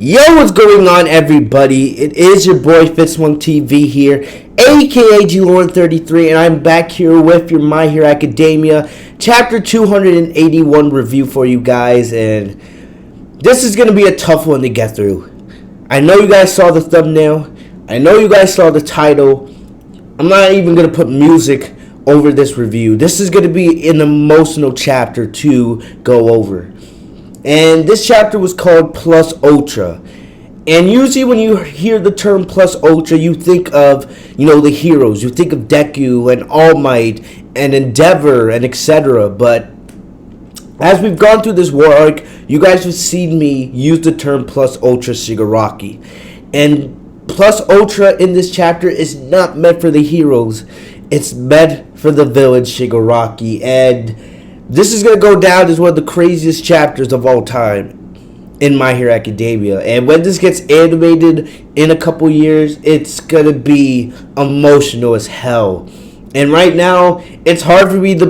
Yo, what's going on, everybody? It is your boy Fitzmonk TV here, aka G-Lorne33, and I'm back here with your My Hero Academia Chapter 281 review for you guys, and this is going to be a tough one to get through. I know you guys saw the thumbnail. I know you guys saw the title. I'm not even going to put music over this review. This is going to be an emotional chapter to go over. And this chapter was called Plus Ultra. And usually when you hear the term Plus Ultra, you think of, the heroes. You think of Deku and All Might and Endeavor and etc. But as we've gone through this war arc, you guys have seen me use the term Plus Ultra Shigaraki. And Plus Ultra in this chapter is not meant for the heroes. It's meant for the villain Shigaraki. And this is going to go down as one of the craziest chapters of all time in My Hero Academia. And when this gets animated in a couple years, it's going to be emotional as hell. And right now, it's hard for me to,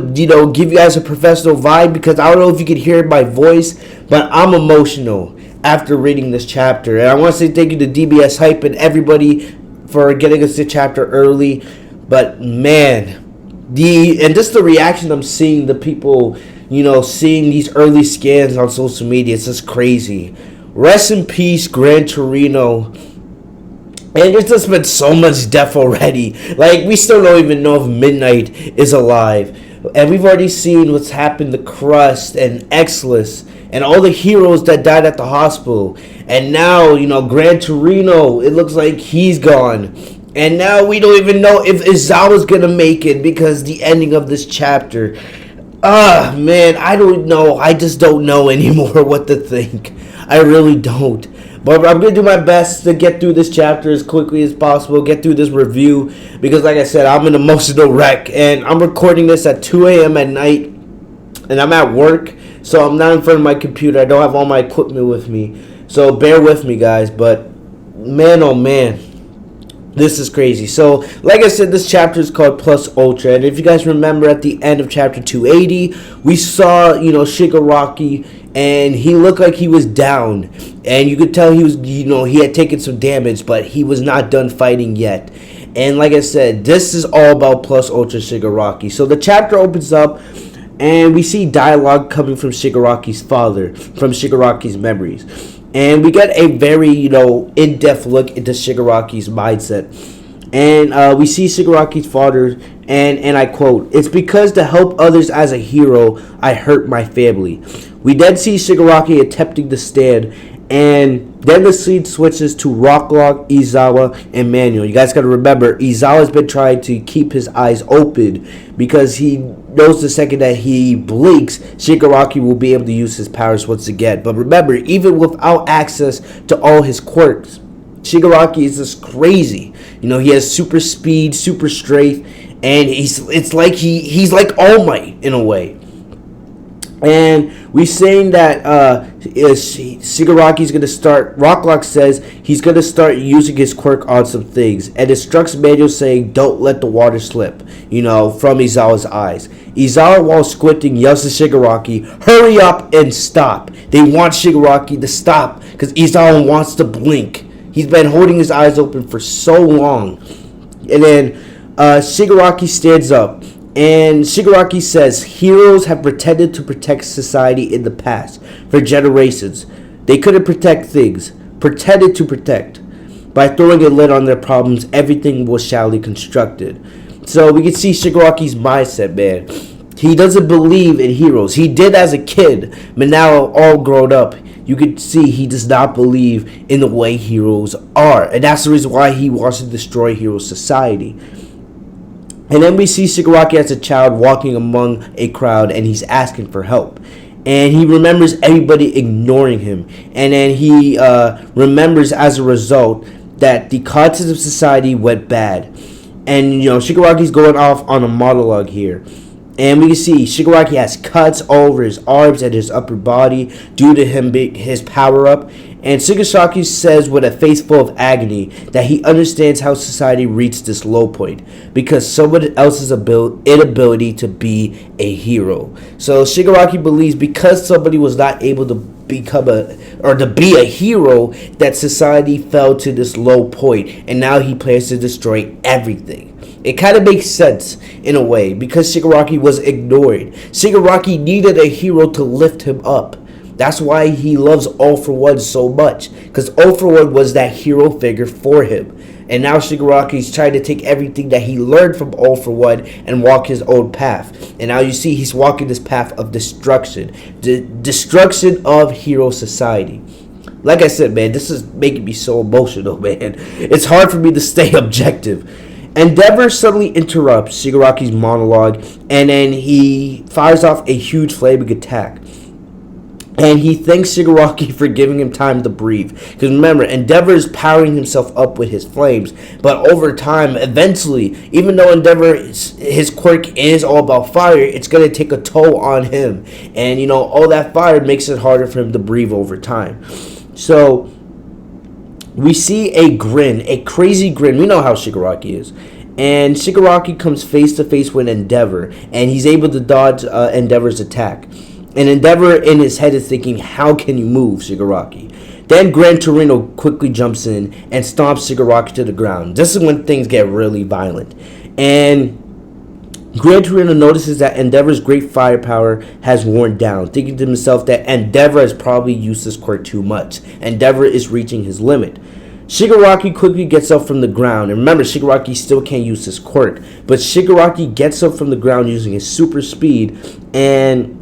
give you guys a professional vibe because I don't know if you can hear my voice, but I'm emotional after reading this chapter. And I want to say thank you to DBS Hype and everybody for getting us the chapter early. But man, just the reaction I'm seeing, the people, seeing these early scans on social media, it's just crazy. Rest in peace, Gran Torino. And there's just been so much death already. Like, we still don't even know if Midnight is alive. And we've already seen what's happened to Crust and Exless and all the heroes that died at the hospital. And now, Gran Torino, it looks like he's gone. And now we don't even know if Izawa's going to make it because the ending of this chapter. Man, I don't know. I just don't know anymore what to think. I really don't. But I'm going to do my best to get through this chapter as quickly as possible. Get through this review. Because like I said, I'm an emotional wreck. And I'm recording this at 2 a.m. at night. And I'm at work. So I'm not in front of my computer. I don't have all my equipment with me. So bear with me, guys. But man, oh man. This is crazy. So, like I said, this chapter is called Plus Ultra. And if you guys remember at the end of chapter 280, we saw, Shigaraki, and he looked like he was down. And you could tell he was, he had taken some damage, but he was not done fighting yet. And like I said, this is all about Plus Ultra Shigaraki. So the chapter opens up, and we see dialogue coming from Shigaraki's father, from Shigaraki's memories. And we get a very, in-depth look into Shigaraki's mindset. And we see Shigaraki's father, and I quote, "It's because to help others as a hero, I hurt my family." We then see Shigaraki attempting to stand, and then the scene switches to Rocklock, Izawa, and Manuel. You guys got to remember, Izawa's been trying to keep his eyes open because he knows the second that he blinks, Shigaraki will be able to use his powers once again. But remember, even without access to all his quirks, Shigaraki is just crazy. He has super speed, super strength, and it's like he's like All Might in a way. And we're saying that Shigaraki's going to start, Rocklock says he's going to start using his quirk on some things. And instructs Manuel saying, don't let the water slip, from Izawa's eyes. Izawa, while squinting, yells to Shigaraki, hurry up and stop. They want Shigaraki to stop because Izawa wants to blink. He's been holding his eyes open for so long. And then Shigaraki stands up. And Shigaraki says, heroes have pretended to protect society in the past for generations. They couldn't protect things, pretended to protect. By throwing a lid on their problems, everything was shallowly constructed. So we can see Shigaraki's mindset, man. He doesn't believe in heroes. He did as a kid, but now all grown up, you can see he does not believe in the way heroes are. And that's the reason why he wants to destroy hero society. And then we see Shigaraki as a child walking among a crowd, and he's asking for help. And he remembers everybody ignoring him. And then he remembers as a result that the contents of society went bad. And, Shigaraki's going off on a monologue here. And we can see Shigaraki has cuts all over his arms and his upper body due to him being his power-up. And Shigaraki says with a face full of agony that he understands how society reached this low point because someone else's inability to be a hero. So Shigaraki believes because somebody was not able to be a hero, that society fell to this low point, and now he plans to destroy everything. It kind of makes sense in a way because Shigaraki was ignored. Shigaraki needed a hero to lift him up. That's why he loves All For One so much, because All For One was that hero figure for him. And now Shigaraki's trying to take everything that he learned from All For One and walk his own path. And now you see he's walking this path of destruction. The destruction of hero society. Like I said, man, this is making me so emotional, man. It's hard for me to stay objective. Endeavor suddenly interrupts Shigaraki's monologue, and then he fires off a huge flaming attack. And he thanks Shigaraki for giving him time to breathe. Because remember, Endeavor is powering himself up with his flames. But over time, eventually, even though Endeavor, his quirk is all about fire, it's going to take a toll on him. And, all that fire makes it harder for him to breathe over time. So, we see a grin, a crazy grin. We know how Shigaraki is. And Shigaraki comes face to face with Endeavor. And he's able to dodge Endeavor's attack. And Endeavor in his head is thinking, how can you move, Shigaraki? Then Gran Torino quickly jumps in and stomps Shigaraki to the ground. This is when things get really violent. And Gran Torino notices that Endeavor's great firepower has worn down, thinking to himself that Endeavor has probably used this quirk too much. Endeavor is reaching his limit. Shigaraki quickly gets up from the ground. And remember, Shigaraki still can't use his quirk. But Shigaraki gets up from the ground using his super speed, and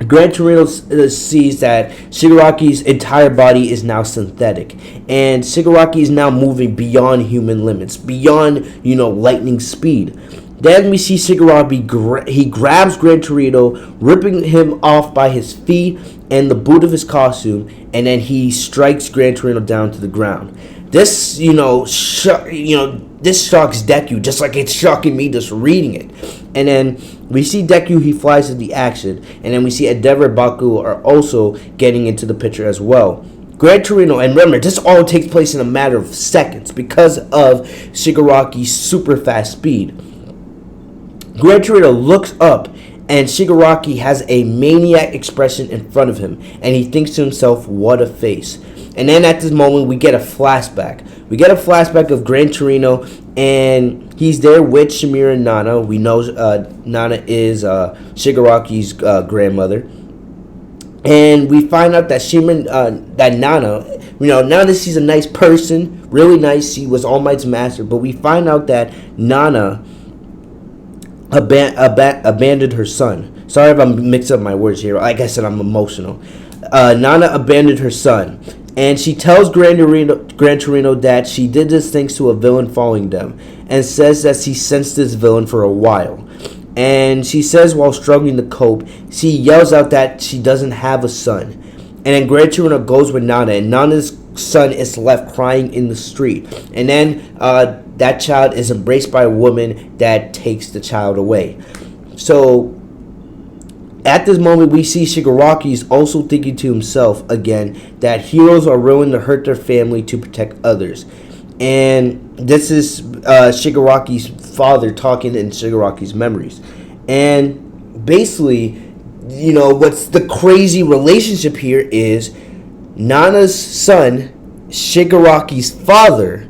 Gran Torino sees that Shigaraki's entire body is now synthetic, and Shigaraki is now moving beyond human limits, beyond, lightning speed. Then we see Shigaraki, he grabs Gran Torino, ripping him off by his feet and the boot of his costume, and then he strikes Gran Torino down to the ground. This, this shocks Deku, just like it's shocking me just reading it. And then we see Deku, he flies into the action. And then we see Endeavor and Bakugo are also getting into the picture as well. Gran Torino, and remember, this all takes place in a matter of seconds because of Shigaraki's super fast speed. Gran Torino looks up, and Shigaraki has a maniac expression in front of him. And he thinks to himself, what a face. And then at this moment, we get a flashback. We get a flashback of Gran Torino, and he's there with Shamira and Nana. We know Nana is Shigaraki's grandmother. And we find out that that Nana, now that she's a nice person, really nice, she was All Might's master. But we find out that Nana abandoned her son. Sorry if I'm mixing up my words here. Like I said, I'm emotional. Nana abandoned her son. And she tells Gran Torino that she did this thanks to a villain following them, and says that she sensed this villain for a while. And she says while struggling to cope, she yells out that she doesn't have a son. And then Gran Torino goes with Nana, and Nana's son is left crying in the street. And then that child is embraced by a woman that takes the child away. So at this moment, we see Shigaraki is also thinking to himself again that heroes are willing to hurt their family to protect others. And this is Shigaraki's father talking in Shigaraki's memories. And basically, what's the crazy relationship here is Nana's son, Shigaraki's father.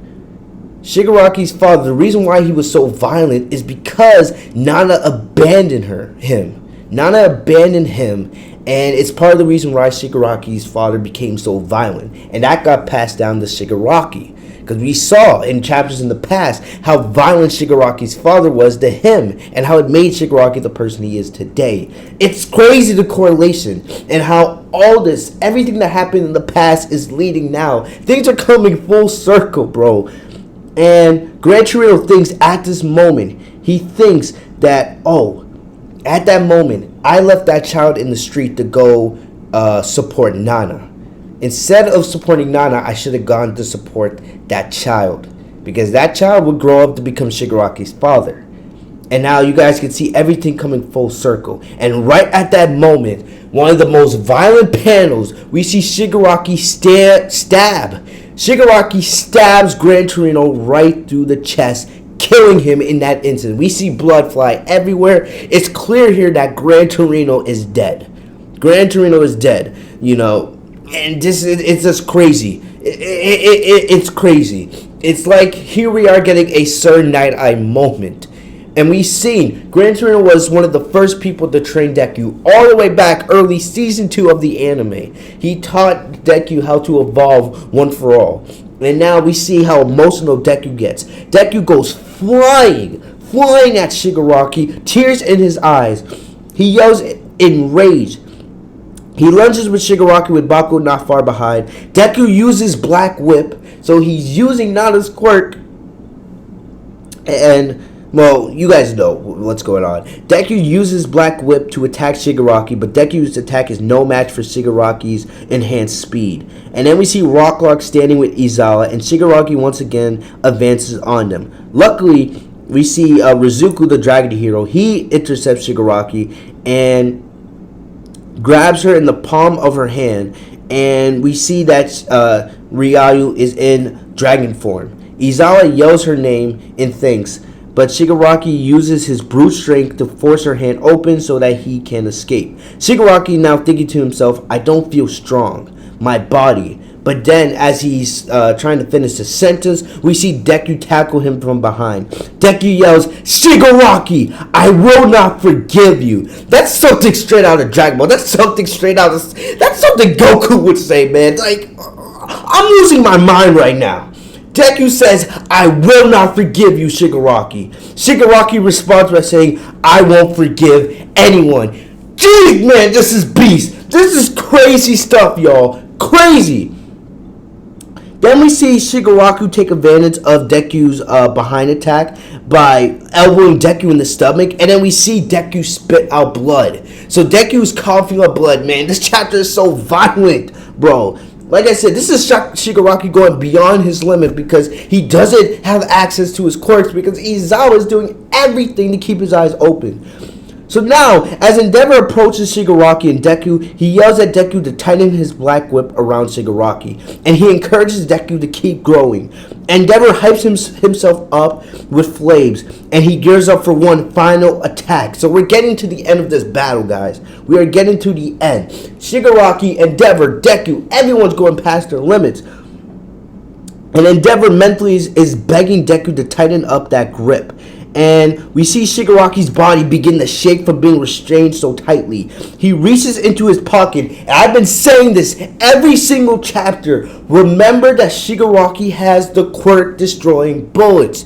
The reason why he was so violent is because Nana abandoned him. Nana abandoned him, and it's part of the reason why Shigaraki's father became so violent. And that got passed down to Shigaraki. Because we saw in chapters in the past how violent Shigaraki's father was to him, and how it made Shigaraki the person he is today. It's crazy, the correlation, and how everything that happened in the past is leading now. Things are coming full circle, bro. And Gran Torino thinks at this moment, he thinks that, at that moment, I left that child in the street to go support Nana. Instead of supporting Nana, I should have gone to support that child. Because that child would grow up to become Shigaraki's father. And now you guys can see everything coming full circle. And right at that moment, one of the most violent panels, we see Shigaraki stab. Shigaraki stabs Gran Torino right through the chest, killing him in that instant. We see blood fly everywhere. It's clear here that Gran Torino is dead. Gran Torino is dead, and it's just crazy. It's crazy. It's like here we are getting a Sir Night-Eye moment. And we've seen Gran Torino was one of the first people to train Deku all the way back early season 2 of the anime. He taught Deku how to evolve one for all. And now we see how emotional Deku gets. Deku goes flying at Shigaraki, tears in his eyes. He yells in rage. He lunges with Shigaraki with Bakugo not far behind. Deku uses Black Whip, so he's using Nana's quirk. And, well, you guys know what's going on. Deku uses Black Whip to attack Shigaraki, but Deku's attack is no match for Shigaraki's enhanced speed. And then we see Rocklock standing with Izawa, and Shigaraki once again advances on them. Luckily, we see Rizuku, the Dragon Hero. He intercepts Shigaraki and grabs her in the palm of her hand, and we see that Ryu is in dragon form. Izawa yells her name and thanks, but Shigaraki uses his brute strength to force her hand open so that he can escape. Shigaraki now thinking to himself, I don't feel strong. My body. But then, as he's trying to finish the sentence, we see Deku tackle him from behind. Deku yells, Shigaraki, I will not forgive you. That's something straight out of Dragon Ball. That's something Goku would say, man. Like, I'm losing my mind right now. Deku says, I will not forgive you, Shigaraki. Shigaraki responds by saying, I won't forgive anyone. Jeez, man, this is beast. This is crazy stuff, y'all. Crazy. Then we see Shigaraki take advantage of Deku's behind attack by elbowing Deku in the stomach, and then we see Deku spit out blood. So Deku's coughing up blood, man. This chapter is so violent, bro. Like I said, this is Shigaraki going beyond his limit because he doesn't have access to his quirks because Izawa is doing everything to keep his eyes open. So now, as Endeavor approaches Shigaraki and Deku, he yells at Deku to tighten his Black Whip around Shigaraki, and he encourages Deku to keep growing. Endeavor hypes himself up with flames, and he gears up for one final attack. So we're getting to the end of this battle, guys. We are getting to the end. Shigaraki, Endeavor, Deku, everyone's going past their limits. And Endeavor mentally is begging Deku to tighten up that grip. And we see Shigaraki's body begin to shake from being restrained so tightly. He reaches into his pocket, and I've been saying this every single chapter. Remember that Shigaraki has the quirk destroying bullets.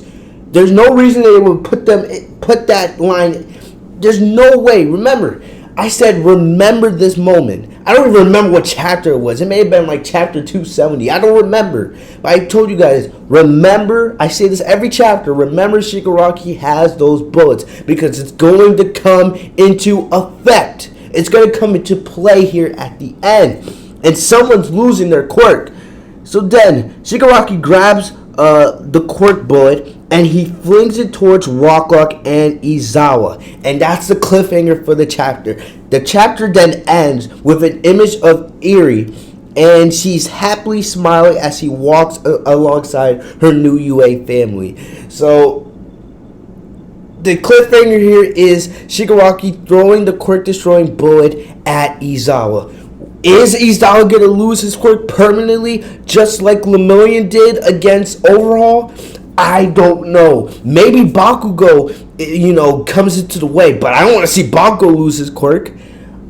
There's no reason they would put that line. There's no way. Remember, I said remember this moment. I don't even remember what chapter it was. It may have been like chapter 270. I don't remember. But I told you guys, remember, I say this every chapter, remember Shigaraki has those bullets because it's going to come into effect. It's going to come into play here at the end. And someone's losing their quirk. So then, Shigaraki grabs the quirk bullet and he flings it towards Rocklock and Izawa. And that's the cliffhanger for the chapter. The chapter then ends with an image of Eri, and she's happily smiling as she walks alongside her new UA family. So the cliffhanger here is Shigaraki throwing the quirk-destroying bullet at Izawa. Is Izawa going to lose his quirk permanently, just like Lemillion did against Overhaul? I don't know. Maybe Bakugo, comes into the way, but I don't want to see Bakugo lose his quirk.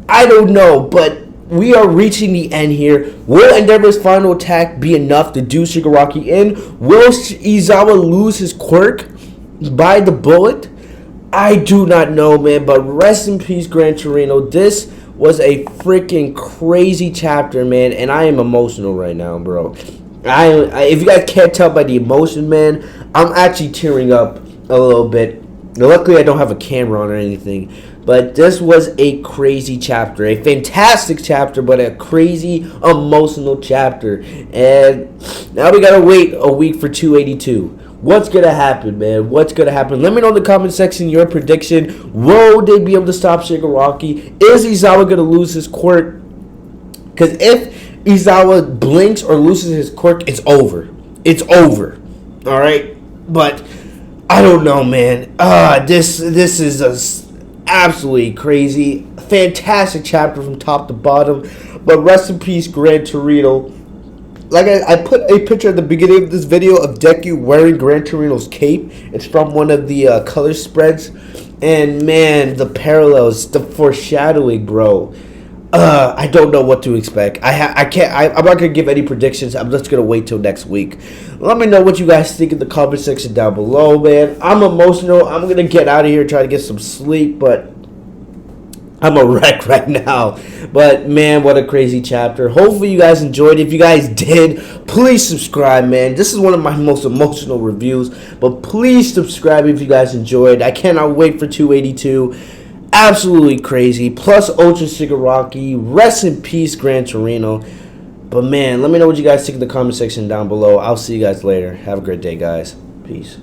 I don't know, but we are reaching the end here. Will Endeavor's final attack be enough to do Shigaraki in? Will Izawa lose his quirk by the bullet? I do not know, man, but rest in peace, Gran Torino. This was a freaking crazy chapter, man, and I am emotional right now, bro. If you guys can't tell by the emotion, man, I'm actually tearing up a little bit. Luckily, I don't have a camera on or anything. But this was a crazy chapter. A fantastic chapter, but a crazy, emotional chapter. And now we gotta wait a week for 282. What's going to happen, man? What's going to happen? Let me know in the comment section your prediction. Will they be able to stop Shigaraki? Is Izawa going to lose his quirk? Because if Izawa blinks or loses his quirk, it's over. It's over. All right? But I don't know, man. This is absolutely crazy. Fantastic chapter from top to bottom. But rest in peace, Gran Torino. Like I put a picture at the beginning of this video of Deku wearing Gran Torino's cape. It's from one of the color spreads. And man, the parallels, the foreshadowing, bro. I don't know what to expect. I'm not gonna give any predictions. I'm just gonna wait till next week. Let me know what you guys think in the comment section down below, man. I'm emotional. I'm gonna get out of here and try to get some sleep, but I'm a wreck right now. But man, what a crazy chapter. Hopefully you guys enjoyed. If you guys did, please subscribe, man. This is one of my most emotional reviews, but please subscribe if you guys enjoyed. I cannot wait for 282. Absolutely crazy. Plus Ultra Shigaraki. Rest in peace, Gran Torino. But man, let me know what you guys think in the comment section down below. I'll see you guys later. Have a great day, guys. Peace.